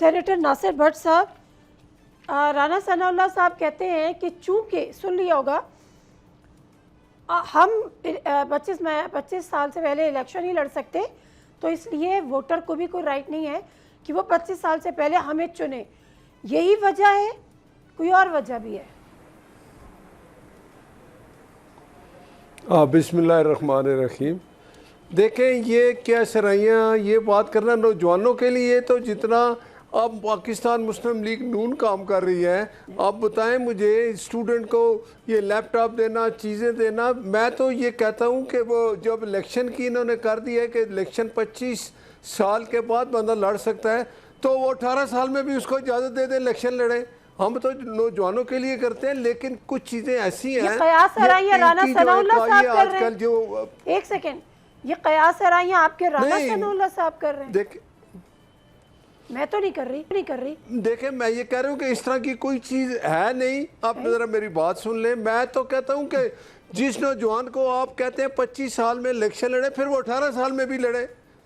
Senator Nasir Bhatt साहब, राना सनाउल्लाह साहब कहते हैं कि चूंकि सुन लिया होगा हम 25 साल से पहले इलेक्शन ही लड़ सकते, तो इसलिए वोटर को भी कोई राइट नहीं है कि वो 25 साल से पहले हमें चुने। यही वजह है, कोई और वजह भी है? बिस्मिल्लाहिर्रहमानिर्रहीम। देखें, ये क्या शराइयाँ ये बात करना नौजवानों के लिए, तो जितना अब पाकिस्तान मुस्लिम लीग नून काम कर रही है, आप बताएं मुझे स्टूडेंट को ये लैपटॉप देना, चीज़ें देना। मैं तो ये कहता हूँ कि वो जब इलेक्शन की इन्होंने कर दिया है कि इलेक्शन 25 साल के बाद बंदा लड़ सकता है, तो वो 18 साल में भी उसको इजाज़त दे दें इलेक्शन लड़े। हम तो नौजवानों के लिए करते हैं, लेकिन कुछ चीज़ें ऐसी हैं आजकल जो एक सेकेंड, ये कयास सराइयाँ आपके राना सनाउल्लाह साहब कर रहे हैं। देख, मैं तो नहीं कर रही। देखें, मैं ये कह रहा हूँ कि इस तरह की कोई चीज़ है नहीं। आप ज़रा मेरी बात सुन लें। मैं तो कहता हूँ कि जिस नौजवान को आप कहते हैं 25 साल में इलेक्शन लड़े, फिर वो 18 साल में भी लड़े,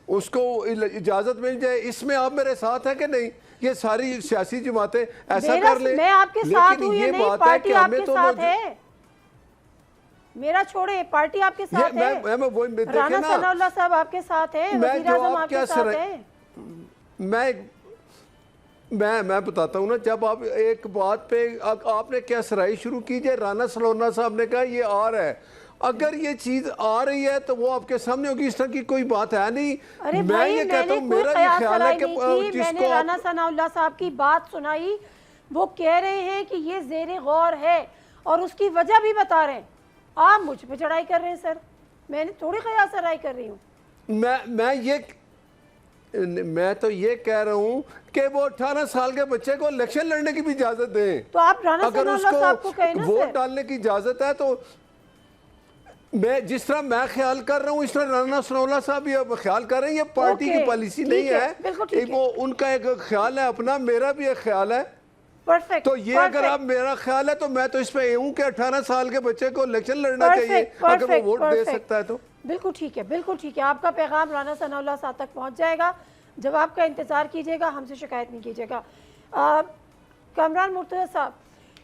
उसको इजाज़त मिल जाए। इसमें आप मेरे साथ हैं कि नहीं? ये सारी सियासी जमातें ऐसा कर ले। मैं आपके साथ हूँ, ये नहीं, पार्टी आपके साथ है। मेरा छोड़े, पार्टी आपके साथ है। राना सनाउल्लाह साहब आपके साथ है, वज़ीर आज़म आपके साथ है। मैं बताता हूँ ना, जब आप एक बात पे आपने क्या सराई शुरू की है, राना सनाउल्लाह साहब ने कहा ये आ रहा है। अगर ये चीज आ रही है तो वो आपके सामने होगी, इस तरह की कोई बात है नहीं। अरे मैं भाई, ये कहता हूँ, मेरा ये ख्याल है कि मैंने राना सनाउल्लाह साहब की बात सुनाई, वो कह रहे हैं कि ये ज़ेरे गौर है और उसकी वजह भी बता रहे हैं। आप मुझ पे चढ़ाई कर रहे हैं सर, मैंने थोड़ी कयास सराई कर रही हूँ। मैं तो ये कह रहा हूँ कि वो 18 साल के बच्चे को इलेक्शन लड़ने की भी इजाजत दें। तो आप राना सनाउल्लाह साहब को कहें ना, वोट डालने की इजाजत है। तो मैं जिस तरह मैं ख्याल कर रहा हूँ, इस तरह राना सनाउल्लाह साहब भी ख्याल कर रहे हैं। ये पार्टी की पॉलिसी नहीं है, वो उनका एक ख्याल है अपना, मेरा भी एक ख्याल है। परफेक्ट। तो ये अगर आप मेरा ख्याल है तो मैं तो इस पे हूँ कि 18 साल के बच्चे को इलेक्शन लड़ना चाहिए अगर वो वोट दे सकता है तो। बिल्कुल ठीक है, बिल्कुल ठीक है। आपका पैगाम राना सनाउल्लाह साहब तक पहुँच जाएगा। जवाब का इंतज़ार कीजिएगा, हमसे शिकायत नहीं कीजिएगा। कामरान मुर्तज़ा साहब,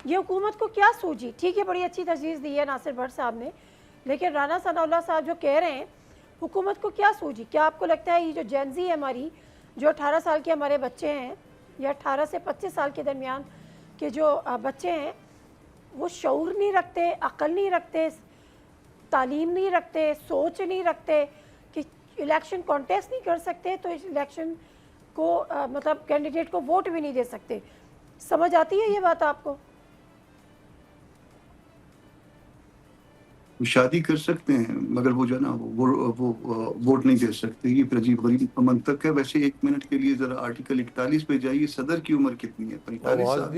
ये हुकूमत को क्या सूझी? ठीक है, बड़ी अच्छी तजवीज़ दी है नासिर भट्ट साहब ने, लेकिन राना सनाउल्लाह साहब जो कह रहे हैं, हुकूमत को क्या सूझी? क्या आपको लगता है ये जो जेनजी है हमारी, जो 18 साल के हमारे बच्चे हैं या 18 से 25 साल के दरमियान के जो बच्चे हैं, वो शऊर नहीं रखते, अक्ल नहीं रखते, तालीम नहीं रखते, सोच नहीं रखते कि इलेक्शन कॉन्टेस्ट नहीं कर सकते, तो इस इलेक्शन को मतलब कैंडिडेट को वोट भी नहीं दे सकते। समझ आती है ये बात आपको? शादी कर सकते हैं मगर वो जो है ना वो वोट नहीं दे सकते। ये अजीब गरीब मंतक है। वैसे 1 मिनट के लिए जरा आर्टिकल 41 पे जाइए। सदर की उम्र कितनी है? 45 साल।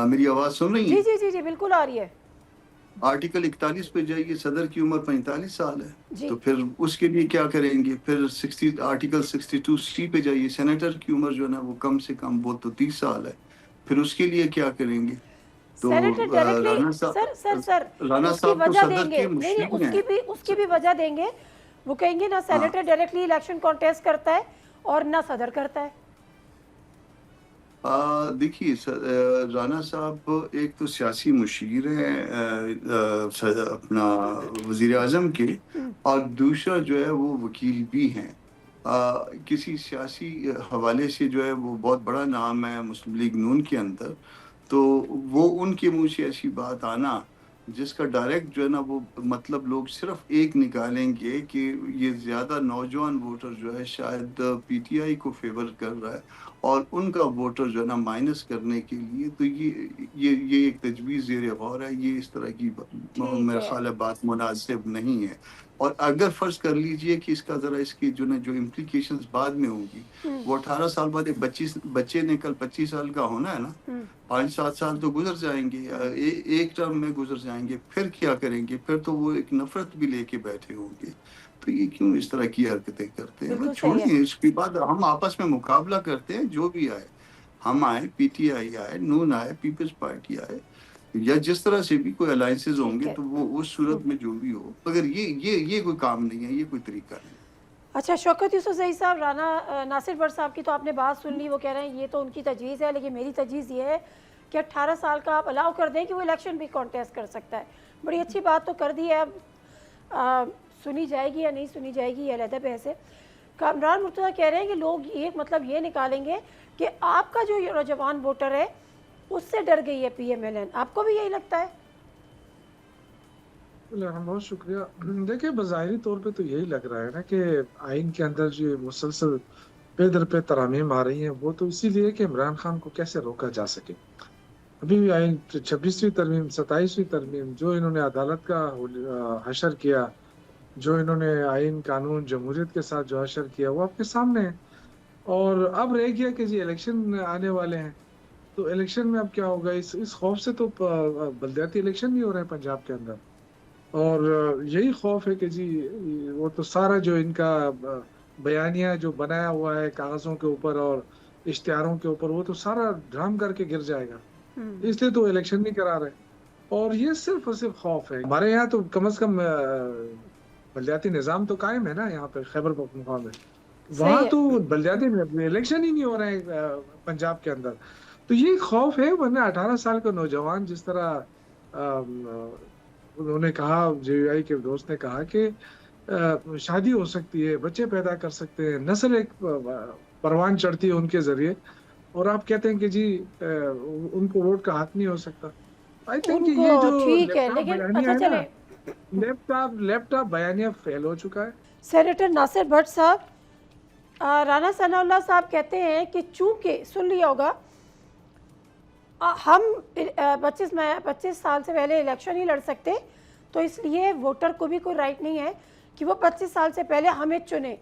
मेरी आवाज सुन रही है? जी जी जी बिल्कुल आ रही है। आर्टिकल 41 पे जाइए, सदर की उम्र 45 साल है, तो फिर उसके लिए क्या करेंगे? फिर आर्टिकल 62C पे जाइए, सेनेटर की उम्र जो है ना वो कम से कम वो तो 30 साल है, फिर उसके लिए क्या करेंगे? तो राना साहब तो सदर के मुश्किल उसकी भी वजह देंगे। वो कहेंगे ना सेनेटर डायरेक्टली इलेक्शन कॉन्टेस्ट करता है और ना सदर करता है। देखिए, राना साहब एक तो सियासी मुशीर हैं अपना वज़ीर आज़म के, और दूसरा जो है वो वकील भी हैं। किसी सियासी हवाले से जो है वो बहुत बड़ा नाम है मुस्लिम लीग नून के अंदर, तो वो उनके मुंह से ऐसी बात आना जिसका डायरेक्ट जो है ना वो मतलब लोग सिर्फ एक निकालेंगे कि ये ज़्यादा नौजवान वोटर जो है शायद पीटीआई को फेवर कर रहा है और उनका वोटर जो है ना माइनस करने के लिए, तो ये एक तजवीज़ ज़ेर गौर है। ये इस तरह की मेरा ख्याल है बात मुनासिब नहीं है। और अगर फर्ज कर लीजिए कि इसका ज़रा इसकी जो इम्प्लीकेशंस बाद में होंगी, वो 18 साल बाद एक बच्चे ने कल 25 साल का होना है ना, 5-7 साल तो गुजर जाएंगे, एक टर्म में गुजर जाएंगे, फिर क्या करेंगे? फिर तो वो एक नफरत भी लेके बैठे होंगे। तो ये क्यों इस तरह की हरकतें करते हैं? छोड़िए, इसके बाद हम आपस में मुकाबला करते हैं। जो भी आए, हम आए, पीटीआई आए, नून आए, पीपल्स पार्टी आए, या जिस तरह से भी कोई अलायंसेज होंगे, तो वो उस सूरत में जो भी हो, मगर ये कोई काम नहीं है, ये कोई तरीका नहीं। अच्छा, शौकत यूसुफ़ज़ई साहब, राना नासिर भट्ट साहब की तो आपने बात सुन ली, वो कह रहे हैं ये तो उनकी तजवीज़ है, लेकिन मेरी तजवीज़ ये है कि 18 साल का आप अलाउ कर दें कि वो इलेक्शन भी कॉन्टेस्ट कर सकता है। बड़ी अच्छी बात तो कर दी है, अब सुनी जाएगी या नहीं सुनी जाएगी ये अलग बहस है। कामरान मुर्तज़ा कह रहे हैं कि लोग ये मतलब ये निकालेंगे कि आपका जो नौजवान वोटर है उससे डर गई है PMLN, आपको भी यही लगता है? बहुत शुक्रिया। देखिए, बज़ाहिरी तौर पे तो यही लग रहा है ना कि आइन के अंदर जो मुसलसल पे दर पे तरामीम आ रही हैं, वो तो इसीलिए कि इमरान खान को कैसे रोका जा सके। अभी भी आइन 26वीं तरमीम, 27वीं तरमीम, जो इन्होंने अदालत का हशर किया, जो इन्होंने आइन कानून जमहूरियत के साथ जो हशर किया, वो आपके सामने है। और अब रह गया कि जी इलेक्शन आने वाले हैं, तो इलेक्शन में अब क्या होगा, इस खौफ से तो बलदियाती इलेक्शन नहीं हो रहे हैं पंजाब के अंदर। और यही खौफ है कि जी वो तो सारा जो इनका बयानिया जो बनाया हुआ है कागजों के ऊपर और इश्तिहारों के ऊपर, वो तो सारा ड्राम करके गिर जाएगा, इसलिए तो इलेक्शन नहीं करा रहे। और ये सिर्फ और सिर्फ खौफ है। हमारे यहाँ तो कम से कम बलदियाती निज़ाम तो कायम है ना, यहाँ पे खैबर पख्तूनख्वा में, वहाँ तो बलदियाती इलेक्शन ही नहीं हो रहे हैं पंजाब के अंदर। तो ये खौफ है, वरना 18 साल का नौजवान, जिस तरह उन्होंने कहा, JUI के दोस्त ने कहा कि शादी हो सकती है, बच्चे पैदा कर सकते हैं, नस्ल एक परवान चढ़ती है उनके जरिए, और आप कहते हैं कि जी उनको वोट का हक नहीं हो सकता। आई थिंक ये जो ठीक है, लेकिन अच्छा चले, लैपटॉप बयानिया फेल हो चुका है। सेनेटर नासिर भट्ट साहब, राना सनाउल्लाह साहब कहते हैं कि चूंकि सुन लिया होगा, हम 25 साल से पहले इलेक्शन ही लड़ सकते, तो इसलिए वोटर को भी कोई राइट नहीं है कि वो 25 साल से पहले हमें चुने।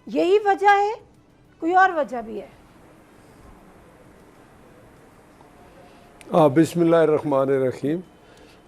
यही वजह है, कोई और वजह भी है? बिस्मिल्लाहिर्रहमानिर्रहीम।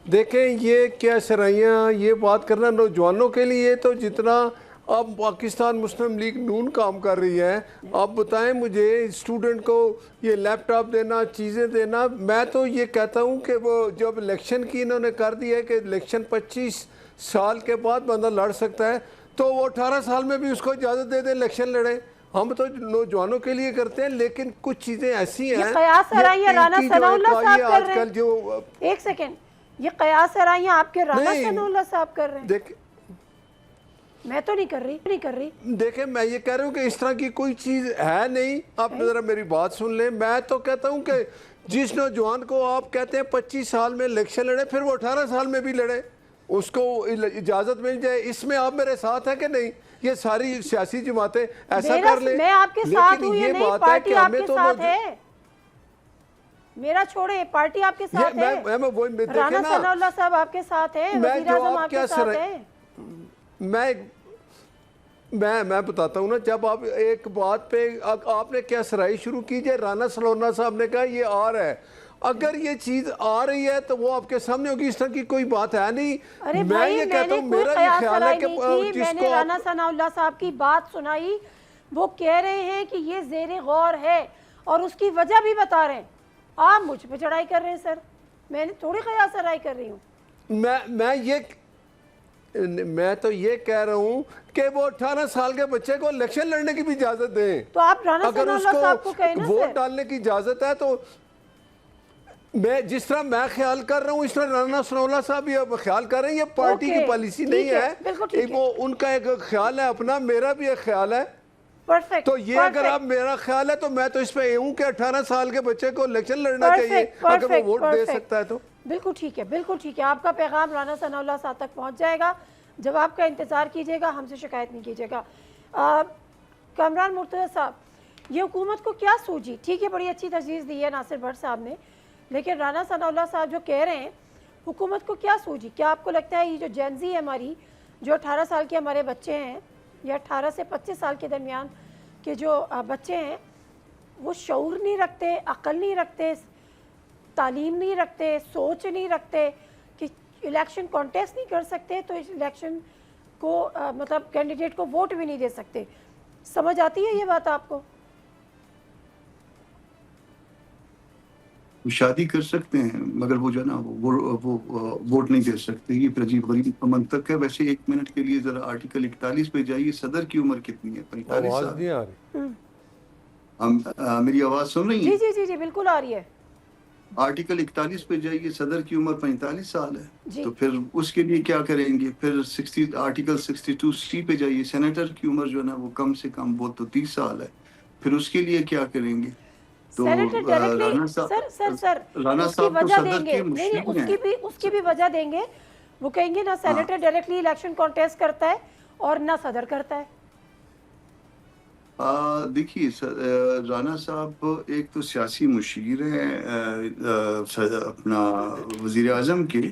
देखें, ये क्या शराइयाँ ये बात करना नौजवानों के लिए, तो जितना अब पाकिस्तान मुस्लिम लीग नून काम कर रही है, आप बताएं मुझे, स्टूडेंट को ये लैपटॉप देना, चीज़ें देना। मैं तो ये कहता हूँ कि वो जब इलेक्शन की इन्होंने कर दिया है कि इलेक्शन 25 साल के बाद बंदा लड़ सकता है, तो वो 18 साल में भी उसको इजाज़त दे दें इलेक्शन लड़े। हम तो नौजवानों के लिए करते हैं, लेकिन कुछ चीज़ें ऐसी हैं, राना सनाउल्लाह साहब कर रहे हैं। आजकल जो एक सेकेंड, ये कयास सराइयाँ आपके राना सनाउल्लाह साहब कर रहे हैं? देख, मैं तो नहीं कर रही। देखें, मैं ये कह रहा हूँ कि इस तरह की कोई चीज़ है नहीं। आप ज़रा मेरी बात सुन लें। मैं तो कहता हूँ कि जिस नौजवान को आप कहते हैं 25 साल में इलेक्शन लड़े, फिर वो 18 साल में भी लड़े, उसको इजाज़त मिल जाए। इसमें आप मेरे साथ हैं कि नहीं? ये सारी सियासी जमातें ऐसा कर ले। मैं आपके साथ हूँ, ये नहीं, पार्टी आपके तो साथ है। मेरा छोड़े, पार्टी आपके साथ है। राना सनाउल्लाह साहब आपके साथ है, वज़ीर आज़म आपके साथ है। मैं बताता हूँ ना, जब आप एक बात पे आपने क्या सराई शुरू की है, राना सनाउल्लाह साहब ने कहा ये आ रहा है। अगर ये चीज आ रही है तो वो आपके सामने होगी, इस तरह की कोई बात है नहीं। अरे मैं भाई, ये कहता हूँ, मेरा ये ख्याल है कि मैंने राना सनाउल्लाह साहब की बात सुनाई, वो कह रहे हैं कि ये ज़ेरे गौर है और उसकी वजह भी बता रहे हैं। आप मुझ पे चढ़ाई कर रहे हैं सर, मैंने थोड़ी ख्याल सराई कर रही हूँ। मैं तो ये कह रहा हूँ कि वो 18 साल के बच्चे को इलेक्शन लड़ने की भी इजाजत दें। तो आप राना सनाउल्लाह साहब को कहें ना, वोट डालने की इजाजत है। तो मैं जिस तरह मैं ख्याल कर रहा हूँ, इस तरह राना सनाउल्लाह साहब भी अब ख्याल कर रहे हैं। ये पार्टी की पॉलिसी नहीं है, वो उनका एक ख्याल है अपना, मेरा भी एक ख्याल है। परफेक्ट। तो ये अगर आप मेरा ख्याल है तो मैं तो इस पे ये हूँ कि 18 साल के बच्चे को इलेक्शन लड़ना चाहिए, अगर वो वोट दे सकता है तो। बिल्कुल ठीक है, बिल्कुल ठीक है। आपका पैगाम राना सनाउल्लाह साहब तक पहुँच जाएगा। जवाब का इंतज़ार कीजिएगा, हमसे शिकायत नहीं कीजिएगा। कामरान मुर्तज़ा साहब, ये हुकूमत को क्या सूझी? ठीक है, बड़ी अच्छी तजवीज़ दी है नासिर भट्ट साहब ने, लेकिन राना सनाउल्लाह साहब जो कह रहे हैं, हुकूमत को क्या सूझी? क्या आपको लगता है ये जो जेनजी है हमारी, जो 18 साल के हमारे बच्चे हैं या 18 से 25 साल के दरमियान के जो बच्चे हैं, वो शऊर नहीं रखते, अक्ल नहीं रखते, तालीम नहीं रखते, सोच नहीं रखते कि इलेक्शन कॉन्टेस्ट नहीं कर सकते, तो इस इलेक्शन को मतलब कैंडिडेट को वोट भी नहीं दे सकते। समझ आती है ये बात आपको? वो शादी कर सकते हैं मगर वो जो है ना वो वोट नहीं दे सकते। ये अजीब गरीब मंतक है। वैसे 1 मिनट के लिए जरा आर्टिकल 41 पे जाइए, सदर की उम्र कितनी है? 45 आवाज साल। नहीं आ रही। मेरी आवाज सुन रही जी है? जी जी जी बिल्कुल आ रही है आर्टिकल 41 पे जाइए, सदर की उम्र 45 साल है। जी। तो फिर उसके लिए क्या करेंगे? फिर 60 आर्टिकल 62C पे जाइए, सेनेटर की उम्र जो है ना वो कम से कम वो तो 30 साल है। फिर उसके लिए क्या करेंगे? तो सेनेटर डायरेक्टली सर राणा उसकी साहब तो वजह सदर देंगे, के नहीं नहीं मुशीर हैं। उसकी भी वजह देंगे। वो कहेंगे ना सेनेटर डायरेक्टली इलेक्शन कॉन्टेस्ट करता है और ना सदर करता है। देखिए राणा साहब एक तो सियासी मुशीर हैं अपना वजीर आजम के,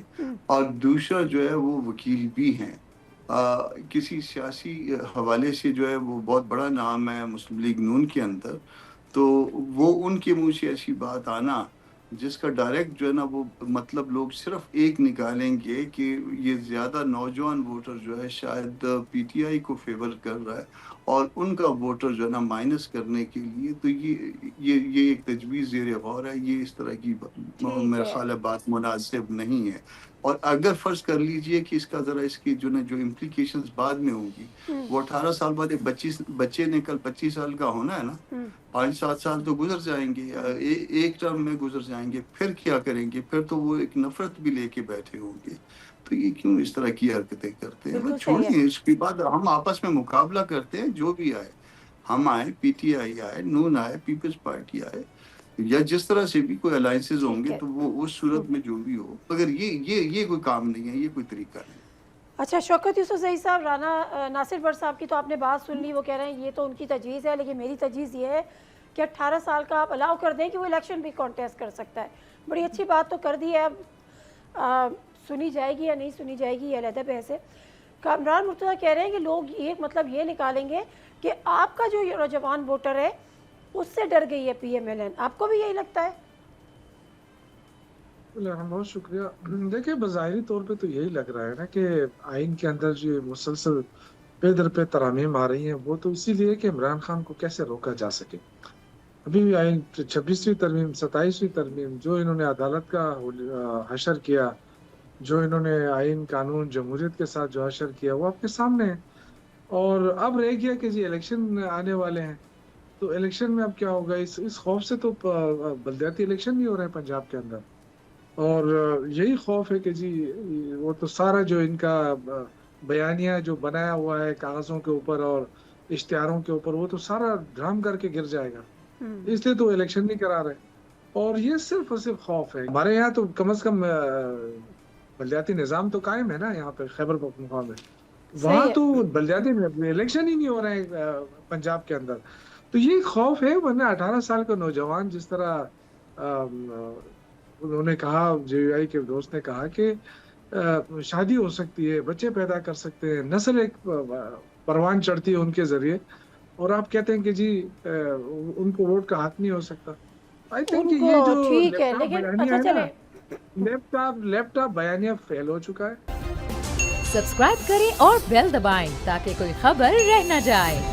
और दूसरा जो है वो वकील भी हैं। किसी सियासी हवाले से जो है वो बहुत बड़ा नाम है मुस्लिम लीग नून के अंदर। तो वो उनके मुंह से ऐसी बात आना जिसका डायरेक्ट जो है ना वो मतलब लोग सिर्फ एक निकालेंगे कि ये ज्यादा नौजवान वोटर जो है शायद पीटीआई को फेवर कर रहा है और उनका वोटर जो है ना माइनस करने के लिए। तो ये एक तजवीज़ ज़ेर गौर है। ये इस तरह की मेरा ख्याल है बात मुनासिब नहीं है। और अगर फर्ज कर लीजिए कि इसका जरा इसकी जो इम्प्लीकेशंस बाद में होंगी, वो 18 साल बाद एक बच्चे ने कल 25 साल का होना है ना, 5-7 साल तो गुजर जाएंगे, एक टर्म में गुजर जाएंगे। फिर क्या करेंगे? फिर तो वो एक नफरत भी लेके बैठे होंगे। तो ये क्यों इस तरह की हरकतें करते हैं? बिल्कुल बस सही है। छोड़िए, इसके बाद हम आपस में मुकाबला करते हैं। जो भी आए, हम आए, पीटीआई आए, नून आए, पीपल्स पार्टी आए, या जिस तरह से भी कोई अलायंसेज होंगे, है। तो वो उस सूरत में जो भी हो, मगर ये कोई काम नहीं है, ये कोई तरीका नहीं। अच्छा शौकत यूसुफजई साहब, राना नासिर भट्ट साहब की तो आपने बात सुन ली। वो कह रहे हैं ये तो उनकी तजवीज़ है, लेकिन मेरी तजवीज़ ये है कि 18 साल का आप अलाउ कर दें कि वो इलेक्शन भी कॉन्टेस्ट कर सकता है। बड़ी अच्छी बात तो कर दी है। अब सुनी जाएगी या नहीं सुनी जाएगी ये अलग बहस है। कामरान मुर्तज़ा कह रहे हैं कि लोग ये मतलब ये निकालेंगे कि आपका जो ये नौजवान वोटर है उससे डर गई है PMLN। आपको भी यही लगता है? बहुत शुक्रिया। देखिए बज़ाहिरी तौर पे तो यही लग रहा है ना कि आइन के अंदर जो मुसलसल पे दर पे तरामीम आ रही हैं वो तो इसीलिए कि इमरान खान को कैसे रोका जा सके। अभी भी आइन 26वीं तरमीम, 27वीं तरमीम जो इन्होंने अदालत का हशर किया, जो इन्होंने आइन कानून जमहूरियत के साथ जो हशर किया, वो आपके सामने है। और अब रह गया कि जी इलेक्शन आने वाले हैं, तो इलेक्शन में अब क्या होगा? इस खौफ से तो बल्दियाती इलेक्शन नहीं हो रहे हैं पंजाब के अंदर, और यही खौफ है कि जी वो तो सारा जो इनका बयानिया जो बनाया हुआ है कागजों के ऊपर और इश्तिहारों के ऊपर, वो तो सारा ड्राम करके गिर जाएगा। इसलिए तो इलेक्शन नहीं करा रहे। और ये सिर्फ और सिर्फ खौफ है। हमारे यहाँ तो कम से कम बल्दियाती निज़ाम तो कायम है ना, यहाँ पे खैबर पख्तूनख्वा में। वहाँ तो बल्दियाती इलेक्शन ही नहीं हो रहे हैं पंजाब के अंदर। तो ये खौफ है। वरना 18 साल का नौजवान, जिस तरह उन्होंने कहा, JUI के दोस्त ने कहा कि शादी हो सकती है, बच्चे पैदा कर सकते हैं, नस्ल एक परवान चढ़ती है उनके जरिए, और आप कहते हैं कि जी उनको वोट का हक नहीं हो सकता। आई थिंक ये जो ठीक है, लेकिन अच्छा चले लैपटॉप बयानिया फेल हो चुका है। सब्सक्राइब करें और बेल दबाएं ताकि कोई खबर रह न जाए।